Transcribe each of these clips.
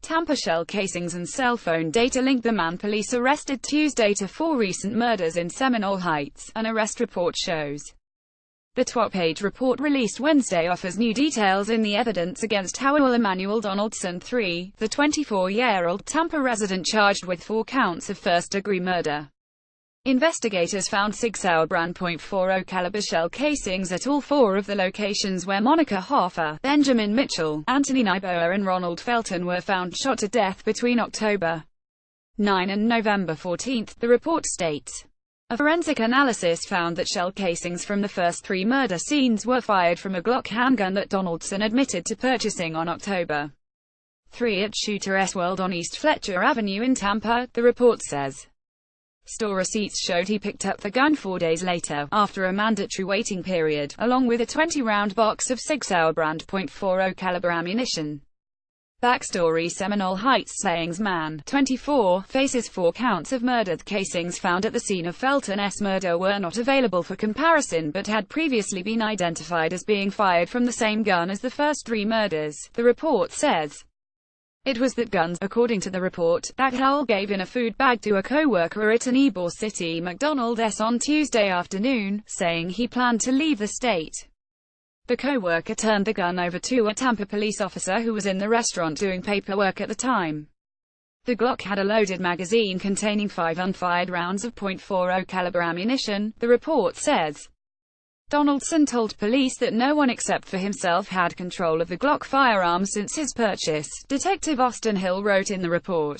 Tampa shell casings and cell phone data linked the man police arrested Tuesday to 4 recent murders in Seminole Heights, an arrest report shows. The 12-page report released Wednesday offers new details in the evidence against Howell Emmanuel Donaldson III, the 24-year-old Tampa resident charged with 4 counts of first-degree murder. Investigators found Sig Sauer brand .40 caliber shell casings at all 4 of the locations where Monica Hoffa, Benjamin Mitchell, Anthony Nyboa and Ronald Felton were found shot to death between October 9 and November 14, the report states. A forensic analysis found that shell casings from the first 3 murder scenes were fired from a Glock handgun that Donaldson admitted to purchasing on October 3 at Shooter World on East Fletcher Avenue in Tampa, the report says. Store receipts showed he picked up the gun 4 days later, after a mandatory waiting period, along with a 20-round box of Sig Sauer brand .40 caliber ammunition. Backstory: Seminole Heights slayings man, 24, faces 4 counts of murder. The casings found at the scene of Felton's murder were not available for comparison but had previously been identified as being fired from the same gun as the first 3 murders, the report says. It was that guns, according to the report, that Howell gave in a food bag to a co-worker at an Ybor City McDonald's on Tuesday afternoon, saying he planned to leave the state. The co-worker turned the gun over to a Tampa police officer who was in the restaurant doing paperwork at the time. The Glock had a loaded magazine containing 5 unfired rounds of .40 caliber ammunition, the report says. Donaldson told police that no one except for himself had control of the Glock firearm since his purchase, Detective Austin Hill wrote in the report.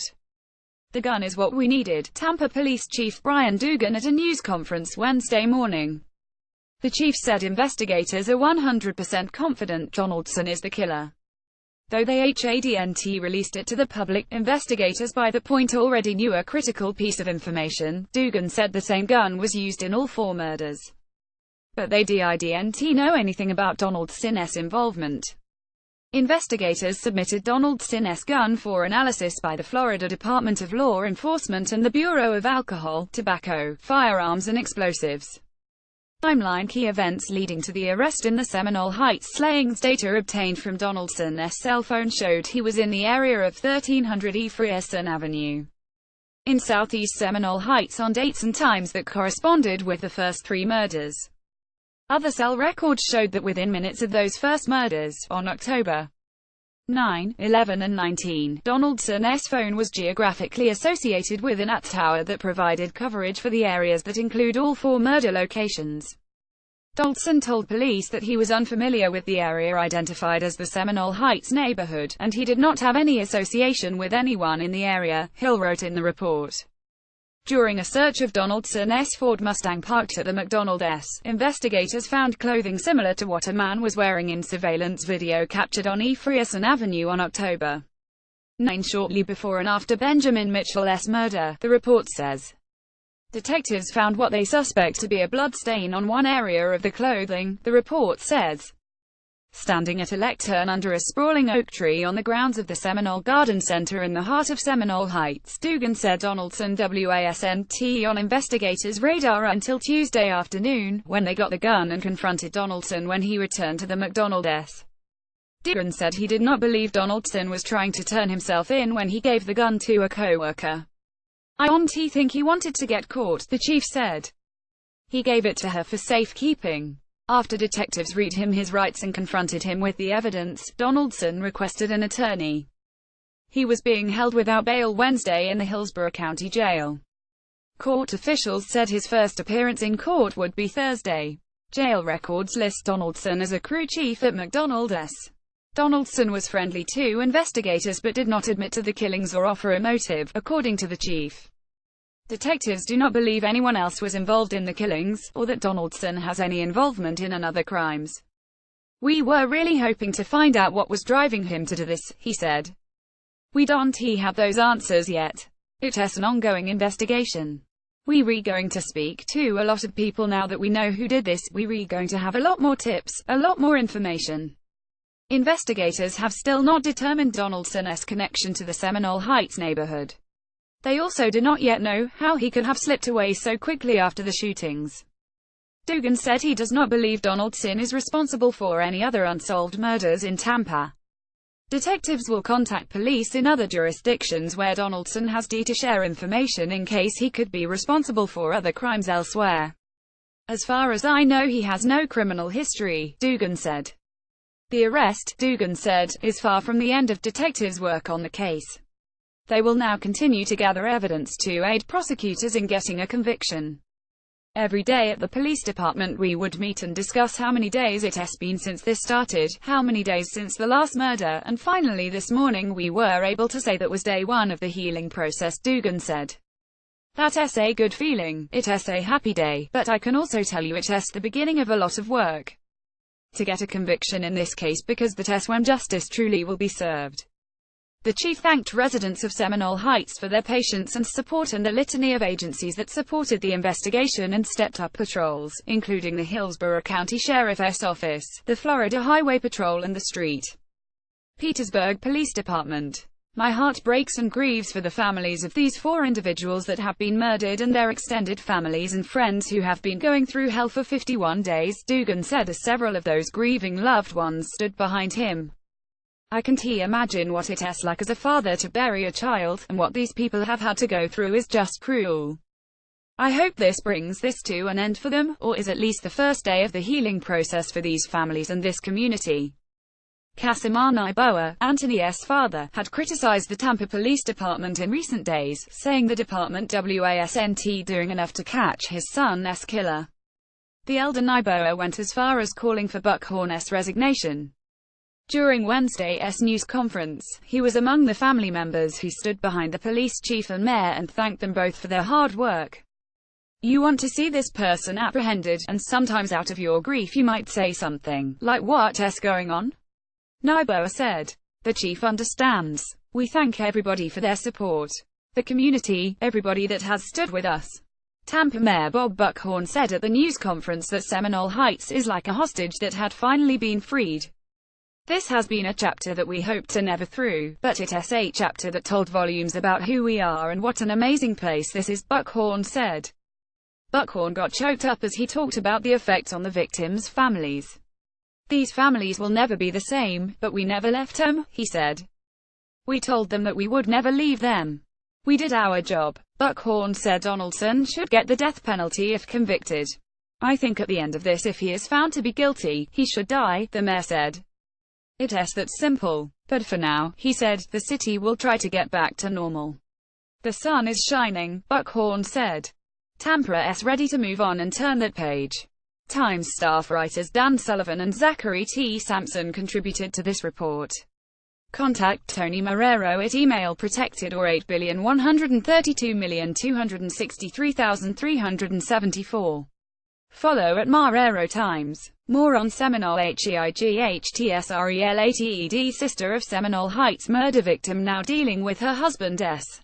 The gun is what we needed, Tampa Police Chief Brian Dugan at a news conference Wednesday morning. The chief said investigators are 100% confident Donaldson is the killer. Though they hadn't released it to the public, investigators by the point already knew a critical piece of information. Dugan said the same gun was used in all 4 murders. But they didn't know anything about Donaldson's involvement. Investigators submitted Donaldson's gun for analysis by the Florida Department of Law Enforcement and the Bureau of Alcohol, Tobacco, Firearms and Explosives. Timeline: key events leading to the arrest in the Seminole Heights slayings. Data obtained from Donaldson's cell phone showed he was in the area of 1300 E. Frierson Avenue in southeast Seminole Heights on dates and times that corresponded with the first 3 murders. Other cell records showed that within minutes of those first murders, on October 9, 11 and 19, Donaldson's phone was geographically associated with an tower that provided coverage for the areas that include all 4 murder locations. Donaldson told police that he was unfamiliar with the area identified as the Seminole Heights neighborhood, and he did not have any association with anyone in the area, Hill wrote in the report. During a search of Donaldson's Ford Mustang parked at the McDonald's, investigators found clothing similar to what a man was wearing in surveillance video captured on E. Frierson Avenue on October 9, shortly before and after Benjamin Mitchell's murder, the report says. Detectives found what they suspect to be a blood stain on one area of the clothing, the report says. Standing at a lectern under a sprawling oak tree on the grounds of the Seminole Garden Center in the heart of Seminole Heights, Dugan said Donaldson wasn't on investigators' radar until Tuesday afternoon, when they got the gun and confronted Donaldson when he returned to the McDonald's. Dugan said he did not believe Donaldson was trying to turn himself in when he gave the gun to a co-worker. "I don't think he wanted to get caught," the chief said. "He gave it to her for safekeeping." After detectives read him his rights and confronted him with the evidence, Donaldson requested an attorney. He was being held without bail Wednesday in the Hillsborough County Jail. Court officials said his first appearance in court would be Thursday. Jail records list Donaldson as a crew chief at McDonald's. Donaldson was friendly to investigators but did not admit to the killings or offer a motive, according to the chief. Detectives do not believe anyone else was involved in the killings, or that Donaldson has any involvement in other crimes. "We were really hoping to find out what was driving him to do this," he said. "We don't have those answers yet. It's an ongoing investigation. We're going to speak to a lot of people now that we know who did this. We're going to have a lot more tips, a lot more information." Investigators have still not determined Donaldson's connection to the Seminole Heights neighborhood. They also do not yet know how he could have slipped away so quickly after the shootings. Dugan said he does not believe Donaldson is responsible for any other unsolved murders in Tampa. Detectives will contact police in other jurisdictions where Donaldson has to share information in case he could be responsible for other crimes elsewhere. As far as I know, he has no criminal history, Dugan said. The arrest, Dugan said, is far from the end of detectives' work on the case. They will now continue to gather evidence to aid prosecutors in getting a conviction. Every day at the police department we would meet and discuss how many days it has been since this started, how many days since the last murder, and finally this morning we were able to say that was day one of the healing process, Dugan said. That's a good feeling, it's a happy day, but I can also tell you it's the beginning of a lot of work to get a conviction in this case, because that's when justice truly will be served. The chief thanked residents of Seminole Heights for their patience and support and the litany of agencies that supported the investigation and stepped up patrols, including the Hillsborough County Sheriff's Office, the Florida Highway Patrol and the St. Petersburg Police Department. My heart breaks and grieves for the families of these 4 individuals that have been murdered and their extended families and friends who have been going through hell for 51 days, Dugan said as several of those grieving loved ones stood behind him. I can't imagine what it's like as a father to bury a child, and what these people have had to go through is just cruel. I hope this brings this to an end for them, or is at least the first day of the healing process for these families and this community. Casimir Niboa, Anthony's father, had criticized the Tampa Police Department in recent days, saying the department wasn't doing enough to catch his son's killer. The elder Niboa went as far as calling for Buckhorn's resignation. During Wednesday's news conference, he was among the family members who stood behind the police chief and mayor and thanked them both for their hard work. You want to see this person apprehended, and sometimes out of your grief you might say something like, "What's going on?" Niboa said. The chief understands. We thank everybody for their support. The community, everybody that has stood with us. Tampa Mayor Bob Buckhorn said at the news conference that Seminole Heights is like a hostage that had finally been freed. This has been a chapter that we hoped to never through, but it's a chapter that told volumes about who we are and what an amazing place this is, Buckhorn said. Buckhorn got choked up as he talked about the effect on the victims' families. These families will never be the same, but we never left them, he said. We told them that we would never leave them. We did our job. Buckhorn said Donaldson should get the death penalty if convicted. I think at the end of this, if he is found to be guilty, he should die, the mayor said. It's that simple. But for now, he said, the city will try to get back to normal. The sun is shining, Buckhorn said. Tampa's ready to move on and turn that page. Times staff writers Dan Sullivan and Zachary T. Sampson contributed to this report. Contact Tony Marrero at email protected or 8,132,263,374. Follow at Marrero Times. More on Seminole Heights sister of Seminole Heights murder victim now dealing with her husband's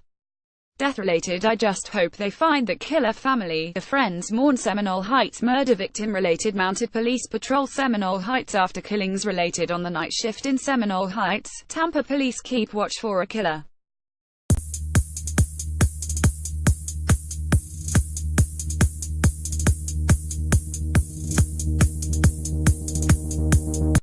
death related. I just hope they find that killer. Family, the friends mourn Seminole Heights murder victim related. Mounted police patrol Seminole Heights after killings related on the night shift in Seminole Heights. Tampa police keep watch for a killer.